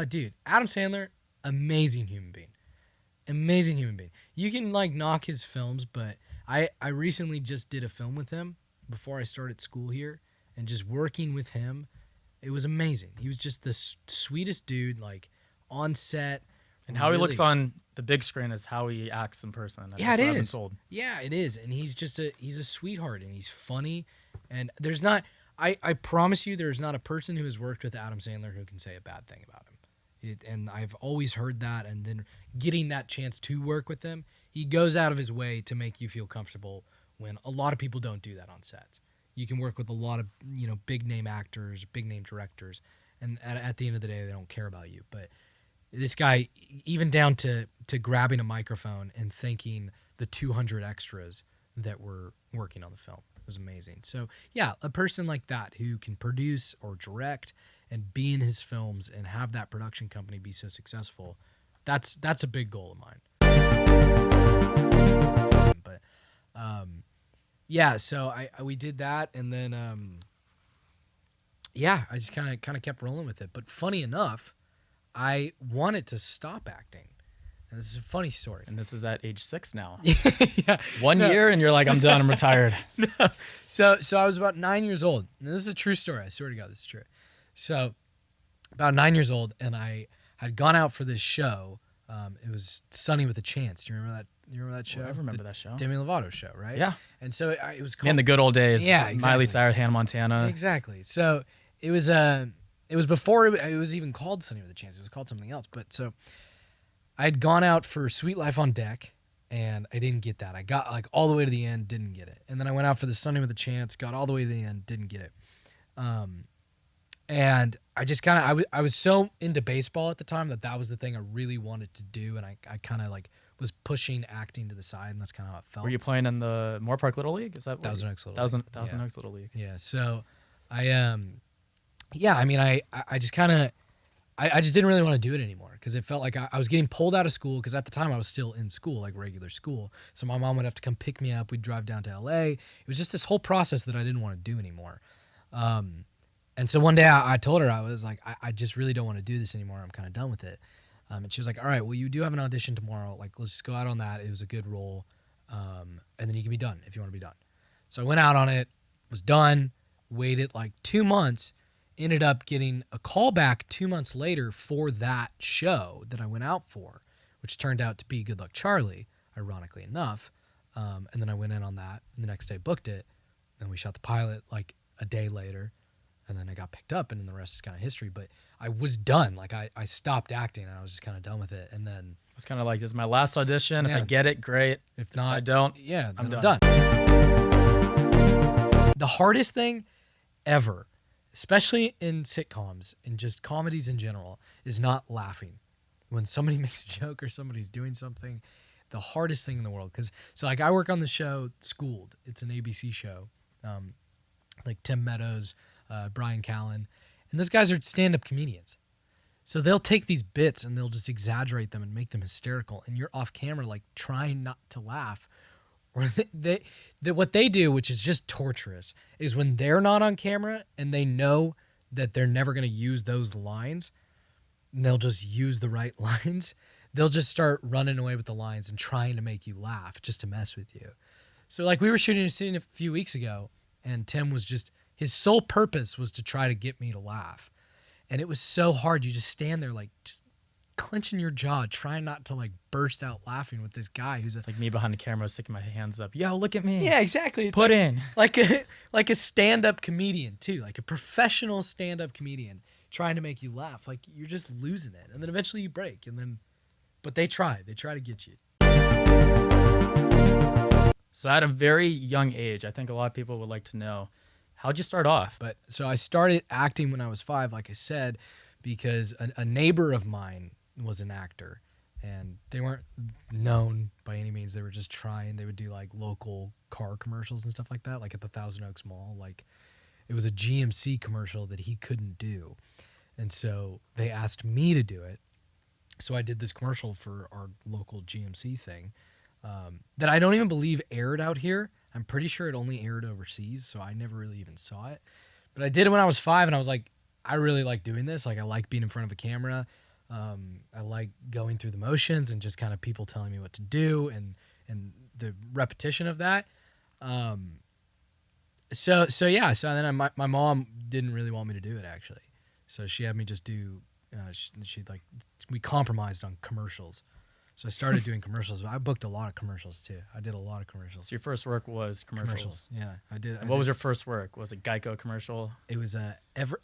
dude, Adam Sandler, amazing human being. Amazing human being. You can like knock his films, but I recently just did a film with him before I started school here, and just working with him, it was amazing. He was just the sweetest dude, like on set. And how he looks on the big screen is how he acts in person. Yeah, it is. I've been told. Yeah, it is. And he's just he's a sweetheart, and he's funny. And there's not, I promise you, there's not a person who has worked with Adam Sandler who can say a bad thing about him. And I've always heard that. And then getting that chance to work with him, he goes out of his way to make you feel comfortable when a lot of people don't do that on sets. You can work with a lot of, big name actors, big name directors, and at the end of the day, they don't care about you. But this guy, even down to grabbing a microphone and thanking the 200 extras that were working on the film, was amazing. So yeah, a person like that who can produce or direct and be in his films and have that production company be so successful, that's a big goal of mine. But yeah, so we did that, and then I just kind of kept rolling with it. But funny enough, I wanted to stop acting. And this is a funny story. And this is at age 6 now. Yeah. 1 year, and you're like, I'm done. I'm retired. No. So I was about 9 years old. And this is a true story. I swear to God, this is true. So about 9 years old, and I had gone out for this show. It was Sunny with a Chance. Do you remember that? You remember that show? Well, I remember that show. Demi Lovato show, right? Yeah. And so it was called... In the good old days. Yeah, exactly. Miley Cyrus, Hannah Montana. Exactly. So it was before it was even called Sunny with a Chance. It was called something else. But so I had gone out for Sweet Life on Deck, and I didn't get that. I got like all the way to the end, didn't get it. And then I went out for the Sunny with a Chance, got all the way to the end, didn't get it. And I just I was so into baseball at the time that was the thing I really wanted to do. And I kind of like was pushing acting to the side, and that's kind of how it felt. Were you playing in the Moore Park Little League? Is that Thousand Oaks Little League? Thousand Oaks Little League. Yeah. So I just I just didn't really want to do it anymore, because it felt like I was getting pulled out of school, because at the time I was still in school, like regular school. So my mom would have to come pick me up. We'd drive down to LA. It was just this whole process that I didn't want to do anymore. And so one day I told her, I was like, I just really don't want to do this anymore. I'm kind of done with it. And she was like, all right, well, you do have an audition tomorrow. Like, let's just go out on that. It was a good role. And then you can be done if you want to be done. So I went out on it, was done, waited like 2 months, ended up getting a call back 2 months later for that show that I went out for, which turned out to be Good Luck Charlie, ironically enough. And then I went in on that, and the next day booked it. And we shot the pilot like a day later. And then I got picked up, and then the rest is kind of history. But I was done. Like, I stopped acting, and I was just kind of done with it. And then it's kind of like, this is my last audition. Yeah. If I get it, great. If not, I don't, yeah, I'm done. The hardest thing ever, especially in sitcoms and just comedies in general, is not laughing. When somebody makes a joke or somebody's doing something, the hardest thing in the world. So like, I work on the show Schooled. It's an ABC show. Like Tim Meadows, Brian Callen, and those guys are stand-up comedians. So they'll take these bits and they'll just exaggerate them and make them hysterical, and you're off camera like trying not to laugh. Or what they do, which is just torturous, is when they're not on camera and they know that they're never going to use those lines, and they'll just use the right lines, they'll just start running away with the lines and trying to make you laugh just to mess with you. So like, we were shooting a scene a few weeks ago, and Tim was just, his sole purpose was to try to get me to laugh. And it was so hard. You just stand there like just clenching your jaw, trying not to like burst out laughing with this guy who's it's like me behind the camera sticking my hands up. Yo, look at me. Yeah, exactly. It's Put in. Like a stand-up comedian too, like a professional stand-up comedian trying to make you laugh. Like, you're just losing it. And then eventually you break. But they try to get you. So at a very young age, I think a lot of people would like to know, how'd you start off? But so I started acting when I was 5, like I said, because a neighbor of mine was an actor, and they weren't known by any means. They were just trying. They would do like local car commercials and stuff like that, like at the Thousand Oaks Mall. Like, it was a GMC commercial that he couldn't do. And so they asked me to do it. So I did this commercial for our local GMC thing that I don't even believe aired out here. I'm pretty sure it only aired overseas, so I never really even saw it. But I did it when I was 5, and I was like, I really like doing this. Like, I like being in front of a camera. I like going through the motions and just kind of people telling me what to do and the repetition of that. So then my mom didn't really want me to do it actually, so she had me just do. We compromised on commercials, so I started doing commercials. I booked a lot of commercials too. I did a lot of commercials. So your first work was commercials. Yeah, I did. And what was your first work? Was it Geico commercial? It was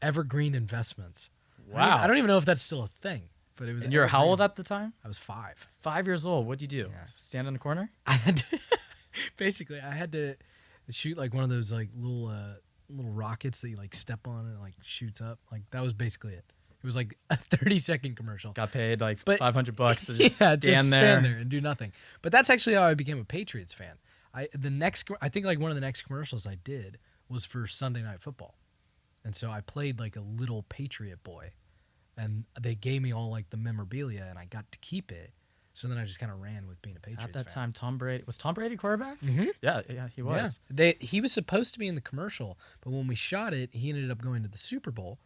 Evergreen Investments. Wow. I don't even know if that's still a thing, but it was. And you were how old at the time? I was 5. 5 years old. What'd you do? Yeah. Stand in the corner? I had to, basically I had to shoot like one of those like little rockets that you like step on and it like shoots up. Like that was basically it. It was like a 30-second commercial. Got paid like $500 to just yeah, stand just there. stand there and do nothing. But that's actually how I became a Patriots fan. I think like one of the next commercials I did was for Sunday Night Football, and so I played like a little Patriot boy, and they gave me all like the memorabilia, and I got to keep it. So then I just kind of ran with being a Patriots fan. At that time, Tom Brady quarterback? Mm-hmm. Yeah, he was. Yeah. He was supposed to be in the commercial, but when we shot it, he ended up going to the Super Bowl,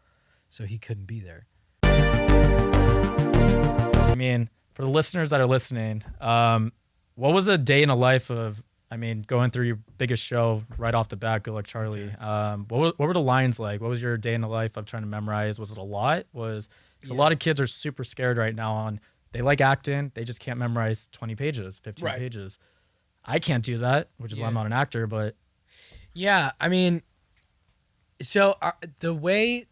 so he couldn't be there. I mean, for the listeners that are listening, what was a day in a life of, going through your biggest show right off the bat, Good Luck Charlie? Okay. What were the lines like? What was your day in the life of trying to memorize? Was it a lot? Because a lot of kids are super scared right now they like acting, they just can't memorize 20 pages, 15 pages. I can't do that, which is why I'm not an actor, but... Yeah, so the way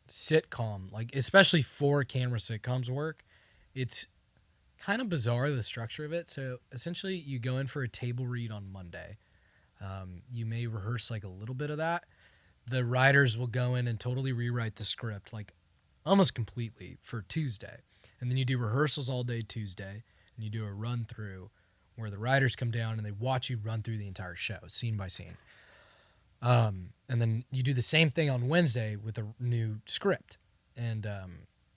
sitcom, like especially 4-camera sitcoms work, it's kind of bizarre, the structure of it. So essentially you go in for a table read on Monday. You may rehearse like a little bit of that. The writers will go in and totally rewrite the script like almost completely for Tuesday. And then you do rehearsals all day Tuesday, and you do a run through where the writers come down and they watch you run through the entire show, scene by scene. And then you do the same thing on Wednesday with a new script and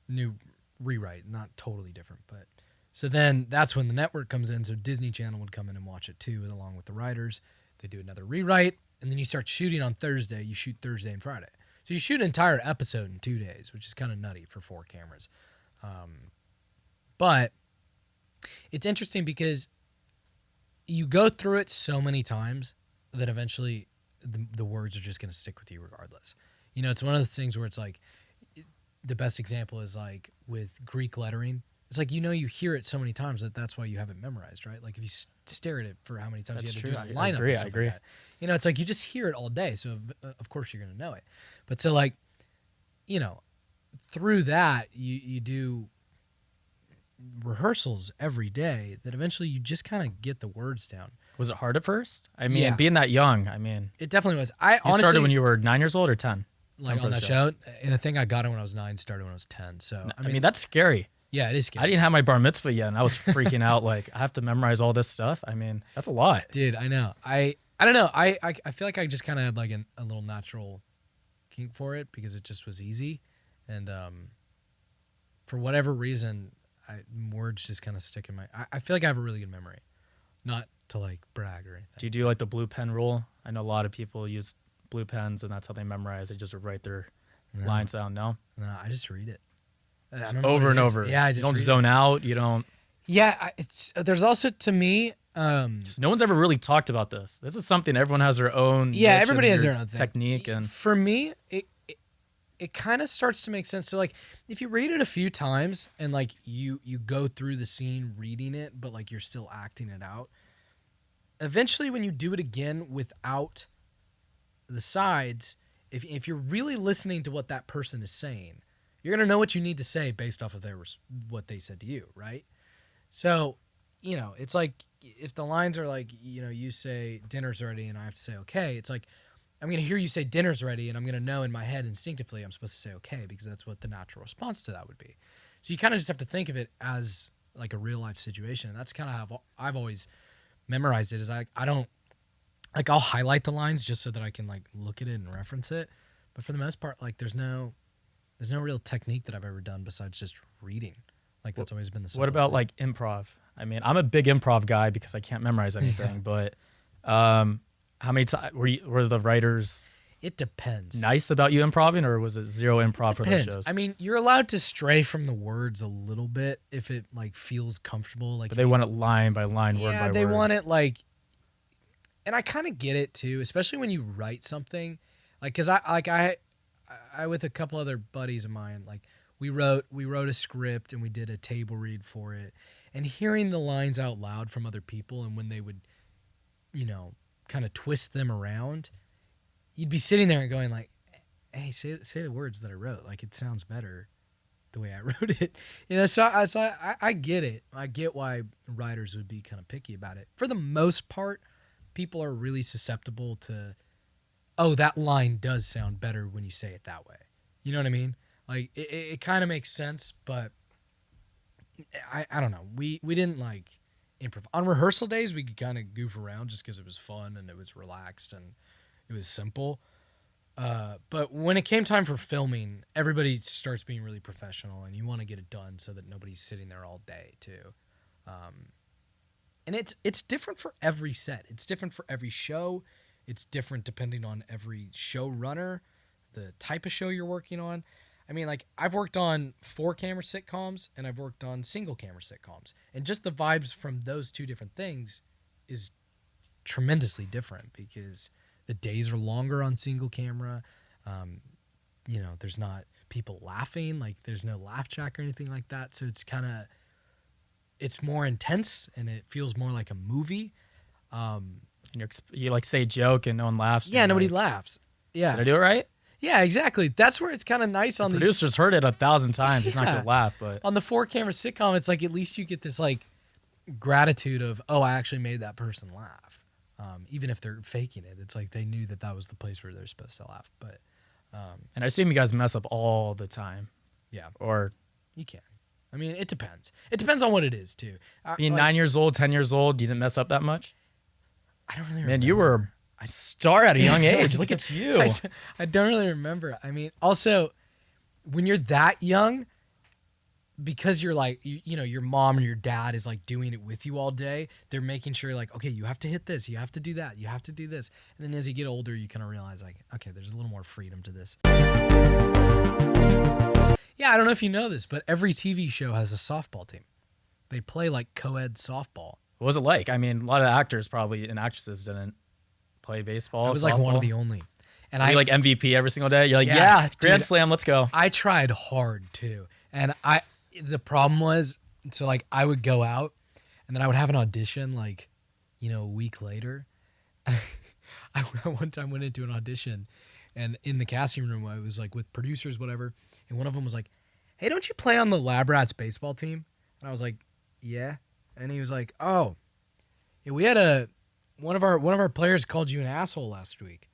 new rewrite, not totally different. But so then that's when the network comes in. So Disney Channel would come in and watch it too, along with the writers. They do another rewrite, and then you start shooting on Thursday. You shoot Thursday and Friday. So you shoot an entire episode in 2 days, which is kind of nutty for 4 cameras. But it's interesting because you go through it so many times that eventually the words are just going to stick with you regardless. It's one of the things where it's like, the best example is like with Greek lettering. It's like, you hear it so many times that's why you have it memorized, right? Like if you stare at it for how many times you have to do it in lineup. I agree. Like that. It's like you just hear it all day. So of course you're going to know it. But so like, through that you do rehearsals every day that eventually you just kind of get the words down. Was it hard at first? Being that young, it definitely was. I honestly started when you were 9 years old or 10? Like on that show? And the thing I got it when I was 9, started when I was 10. So that's scary. Yeah, it is scary. I didn't have my bar mitzvah yet, and I was freaking out. Like, I have to memorize all this stuff. That's a lot. Dude, I know. I don't know. I feel like I just kind of had like a little natural kink for it because it just was easy. And for whatever reason, words just kind of stick in my... I feel like I have a really good memory. Not to like brag or anything. Do you do like the blue pen rule? I know a lot of people use blue pens, and that's how they memorize. They just write their lines down. No, I just read it. I don't know over and over. Yeah, you don't zone out. You don't. Yeah, there's also to me. No one's ever really talked about this. This is something everyone has their own. Yeah, everybody has their own technique, and for me, it kind of starts to make sense. So like, if you read it a few times and like you go through the scene reading it, but like you're still acting it out. Eventually, when you do it again without the sides, if you're really listening to what that person is saying, you're gonna know what you need to say based off of what they said to you, right? So, it's like if the lines are like, you say dinner's ready, and I have to say okay. It's like I'm gonna hear you say dinner's ready, and I'm gonna know in my head instinctively I'm supposed to say okay because that's what the natural response to that would be. So you kind of just have to think of it as like a real life situation, and that's kind of how I've always memorized it. Is I don't like I'll highlight the lines just so that I can like look at it and reference it, but for the most part, like there's no real technique that I've ever done besides just reading. Like that's always been the. What about like improv? I'm a big improv guy because I can't memorize anything. But how many times were the writers It depends. nice about you improving, or was it zero improv for those Depends. shows? I mean, you're allowed to stray from the words a little bit if it like feels comfortable. Like But they want it line by line, word by word. they want it like, and I kind of get it too, especially when you write something, like because I with a couple other buddies of mine, like we wrote a script and we did a table read for it, and hearing the lines out loud from other people and when they would, kind of twist them around, you'd be sitting there and going like, hey, say the words that I wrote. Like, it sounds better the way I wrote it. So I get it. I get why writers would be kind of picky about it. For the most part, people are really susceptible to, oh, that line does sound better when you say it that way. You know what I mean? Like, it kind of makes sense, but I don't know. We didn't like improv. On rehearsal days, we could kind of goof around just because it was fun and it was relaxed and it was simple. But when it came time for filming, everybody starts being really professional and you want to get it done so that nobody's sitting there all day too. And it's different for every set. It's different for every show. It's different depending on every showrunner, the type of show you're working on. I mean, like, I've worked on 4-camera sitcoms and I've worked on single-camera sitcoms. And just the vibes from those two different things is tremendously different because the days are longer on single camera. There's not people laughing. Like, there's no laugh track or anything like that. So it's more intense and it feels more like a movie. And you like say a joke and no one laughs. Yeah, nobody laughs. Yeah. Did I do it right? Yeah, exactly. That's where it's kind of nice on The these. producers heard it 1,000 times. It's not Yeah. going to laugh, but On the 4-camera sitcom, it's like at least you get this like gratitude of, oh, I actually made that person laugh. Even if they're faking it, it's like they knew that was the place where they're supposed to laugh. But and I assume you guys mess up all the time. yeah, Or you can. I mean, it depends. It depends on what it is too. being 9 years old, 10 years old, you didn't mess up that much? I don't really Man, remember. you were a star at a young age. Look at you. I don't really remember. I mean, also, when you're that young, because you're like, your mom or your dad is like doing it with you all day, they're making sure like, okay, you have to hit this, you have to do that, you have to do this. And then as you get older, you kind of realize like, okay, there's a little more freedom to this. Yeah, I don't know if you know this, but every TV show has a softball team. They play like co-ed softball. What was it like? I mean, a lot of actors probably and actresses didn't play baseball. I was like one of the only. And Were you like MVP every single day? You're like, Yeah, yeah, Grand dude. Slam, let's go. I tried hard too. And the problem was, so like I would go out and then I would have an audition like, a week later. I one time went into an audition and in the casting room, I was like with producers, whatever. And one of them was like, hey, don't you play on the Lab Rats baseball team? And I was like, yeah. And he was like, oh, yeah, we had one of our players called you an asshole last week.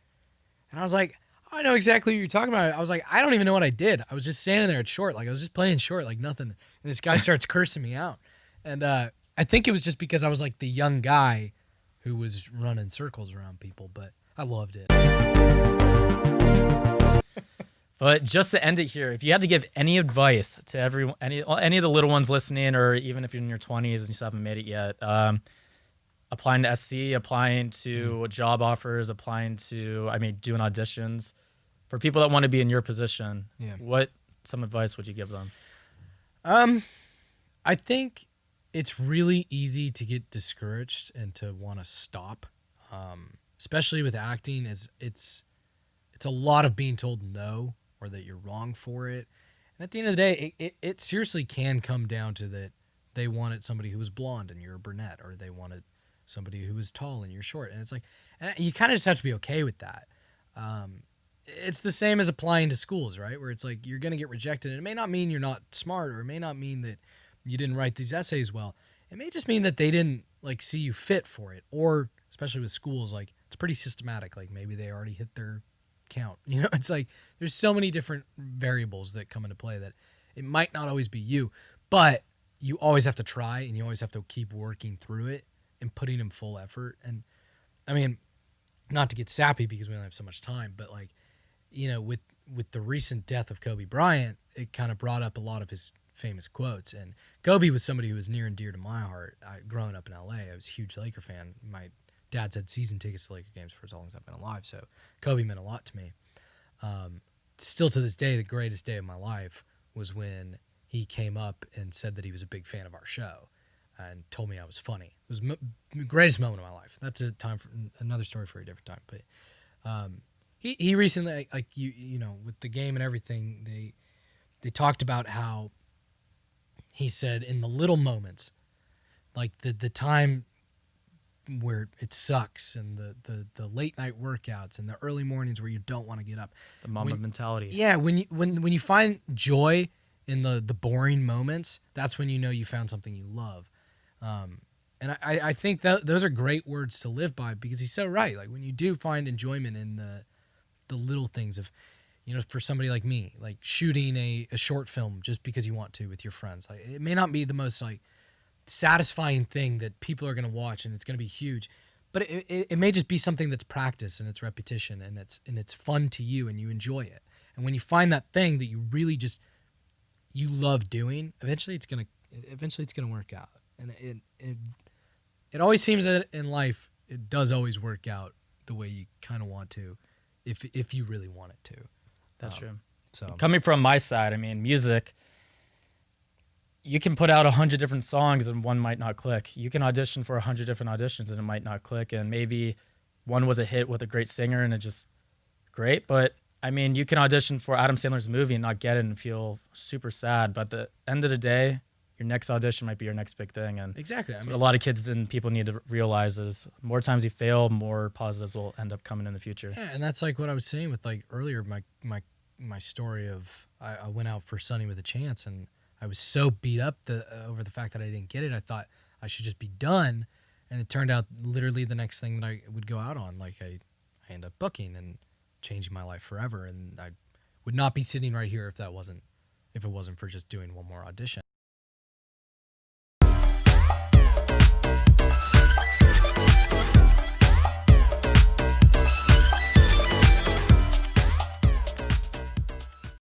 And I was like, I know exactly what you're talking about. I was like, I don't even know what I did. I was just standing there at short. Like, I was just playing short, like nothing. And this guy starts cursing me out. And I think it was just because I was like the young guy who was running circles around people, but I loved it. But just to end it here, if you had to give any advice to everyone, any of the little ones listening, or even if you're in your 20s and you still haven't made it yet, applying to SC, applying to job offers, applying to, doing auditions, for people that want to be in your position, what some advice would you give them? I think it's really easy to get discouraged and to want to stop, especially with acting. It's a lot of being told no or that you're wrong for it. And at the end of the day, it seriously can come down to that they wanted somebody who was blonde and you're a brunette, or they wanted somebody who was tall and you're short. And it's like, and you kind of just have to be okay with that. It's the same as applying to schools, right? Where it's like, you're going to get rejected. And it may not mean you're not smart, or it may not mean that you didn't write these essays well. It may just mean that they didn't like see you fit for it. Or especially with schools, like it's pretty systematic. Like maybe they already hit their count. It's like there's so many different variables that come into play that it might not always be you, but you always have to try and you always have to keep working through it and putting in full effort. And I mean, not to get sappy because we only have so much time, but like, with the recent death of Kobe Bryant, it kind of brought up a lot of his famous quotes. And Kobe was somebody who was near and dear to my heart. Growing up in LA, I was a huge Laker fan. My dad's had season tickets to Laker games for as long as I've been alive. So Kobe meant a lot to me. Still to this day, the greatest day of my life was when he came up and said that he was a big fan of our show and told me I was funny. It was the greatest moment of my life. That's a time for another story for a different time. But he recently, like you know, with the game and everything, they talked about how he said in the little moments, like the time where it sucks and the late night workouts and the early mornings where you don't want to get up. The mama mentality. Yeah, when you find joy in the boring moments, that's when you know you found something you love. And I think that those are great words to live by, because he's so right. Like when you do find enjoyment in the little things of, you know, for somebody like me, like shooting a short film just because you want to with your friends. Like it may not be the most like satisfying thing that people are going to watch and it's going to be huge, but it may just be something that's practice and it's repetition and it's fun to you and you enjoy it. And when you find that thing that you really just you love doing, eventually it's gonna work out. And it always seems that in life it does always work out the way you kind of want to, if you really want it to. That's true. So coming from my side, I mean, music, you can put out 100 different songs and one might not click. You can audition for 100 different auditions and it might not click. And maybe one was a hit with a great singer and it just great. But I mean, you can audition for Adam Sandler's movie and not get it and feel super sad. But at the end of the day, your next audition might be your next big thing. And exactly. I mean, a lot of kids and people need to realize is more times you fail, more positives will end up coming in the future. Yeah, and that's like what I was saying with like earlier, my story of I went out for Sunny with a Chance and I was so beat up over the fact that I didn't get it. I thought I should just be done. And it turned out literally the next thing that I would go out on. Like I ended up booking and changing my life forever. And I would not be sitting right here if it wasn't for just doing one more audition.